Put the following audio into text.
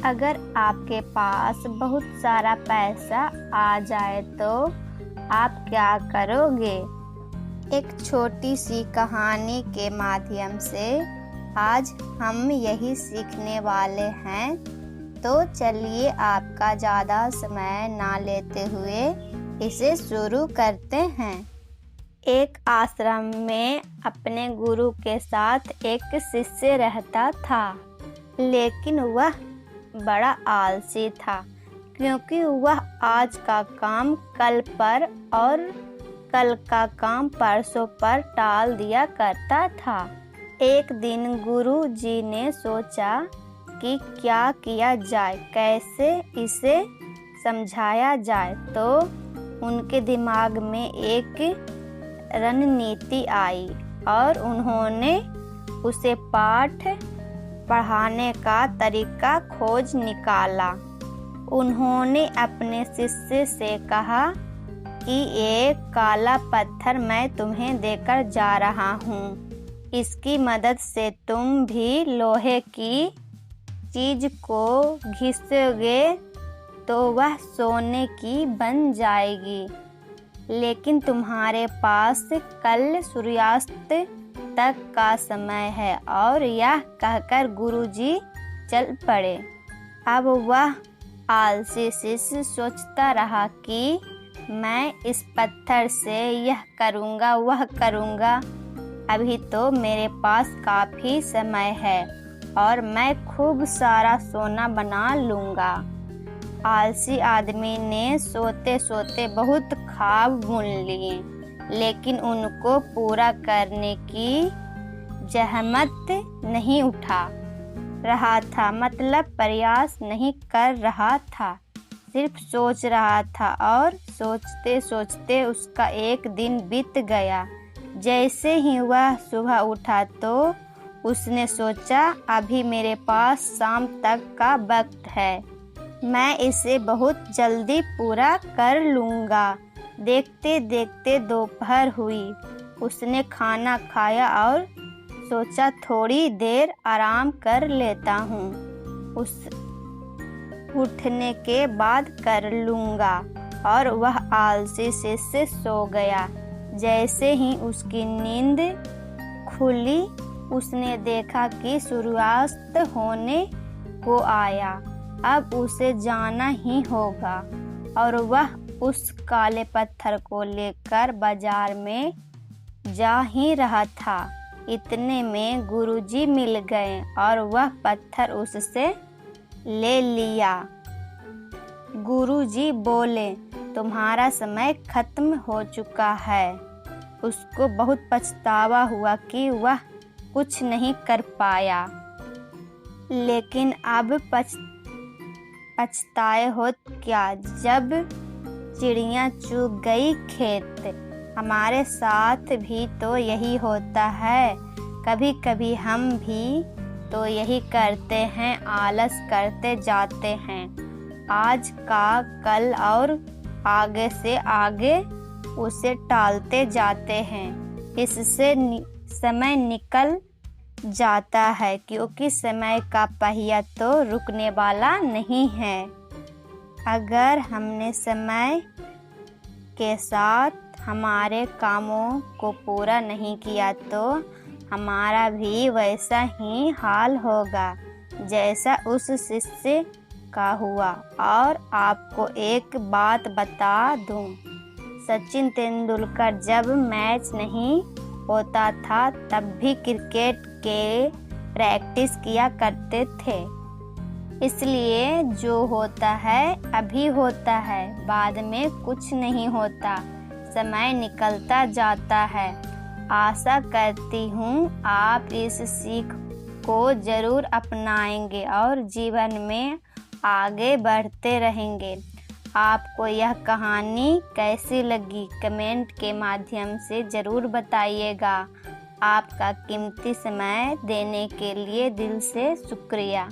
अगर आपके पास बहुत सारा पैसा आ जाए तो आप क्या करोगे? एक छोटी सी कहानी के माध्यम से आज हम यही सीखने वाले हैं। तो चलिए आपका ज़्यादा समय ना लेते हुए इसे शुरू करते हैं। एक आश्रम में अपने गुरु के साथ एक शिष्य रहता था, लेकिन वह बड़ा आलसी था, क्योंकि वह आज का काम कल पर और कल का काम परसों पर टाल दिया करता था। एक दिन गुरु जी ने सोचा कि क्या किया जाए, कैसे इसे समझाया जाए। तो उनके दिमाग में एक रणनीति आई और उन्होंने उसे पाठ पढ़ाने का तरीका खोज निकाला। उन्होंने अपने शिष्य से कहा कि एक काला पत्थर मैं तुम्हें देकर जा रहा हूँ। इसकी मदद से तुम भी लोहे की चीज को घिसोगे तो वह सोने की बन जाएगी। लेकिन तुम्हारे पास कल सूर्यास्त तक का समय है। और यह कहकर गुरुजी चल पड़े। अब वह आलसी शिष्य सोचता रहा कि मैं इस पत्थर से यह करूँगा वह करूँगा, अभी तो मेरे पास काफ़ी समय है और मैं खूब सारा सोना बना लूँगा। आलसी आदमी ने सोते सोते बहुत ख्वाब बुन लिए, लेकिन उनको पूरा करने की जहमत नहीं उठा रहा था, मतलब प्रयास नहीं कर रहा था, सिर्फ सोच रहा था। और सोचते सोचते उसका एक दिन बीत गया। जैसे ही वह सुबह उठा तो उसने सोचा, अभी मेरे पास शाम तक का वक्त है, मैं इसे बहुत जल्दी पूरा कर लूँगा। देखते देखते दोपहर हुई। उसने खाना खाया और सोचा थोड़ी देर आराम कर लेता हूँ, उस उठने के बाद कर लूँगा। और वह आलसी से सो गया। जैसे ही उसकी नींद खुली उसने देखा कि सूर्यास्त होने को आया। अब उसे जाना ही होगा और वह उस काले पत्थर को लेकर बाजार में जा ही रहा था। इतने में गुरुजी मिल गए और वह पत्थर उससे ले लिया। गुरुजी बोले, तुम्हारा समय खत्म हो चुका है। उसको बहुत पछतावा हुआ कि वह कुछ नहीं कर पाया, लेकिन अब पछताए होत क्या, जब चिड़िया चुग गई खेत। हमारे साथ भी तो यही होता है। कभी कभी हम भी तो यही करते हैं, आलस करते जाते हैं, आज का कल और आगे से आगे उसे टालते जाते हैं। इससे समय निकल जाता है, क्योंकि समय का पहिया तो रुकने वाला नहीं है। अगर हमने समय के साथ हमारे कामों को पूरा नहीं किया तो हमारा भी वैसा ही हाल होगा जैसा उस शिष्य का हुआ। और आपको एक बात बता दूं, सचिन तेंदुलकर जब मैच नहीं होता था तब भी क्रिकेट के प्रैक्टिस किया करते थे। इसलिए जो होता है अभी होता है, बाद में कुछ नहीं होता, समय निकलता जाता है। आशा करती हूँ आप इस सीख को ज़रूर अपनाएंगे और जीवन में आगे बढ़ते रहेंगे। आपको यह कहानी कैसी लगी कमेंट के माध्यम से ज़रूर बताइएगा। आपका कीमती समय देने के लिए दिल से शुक्रिया।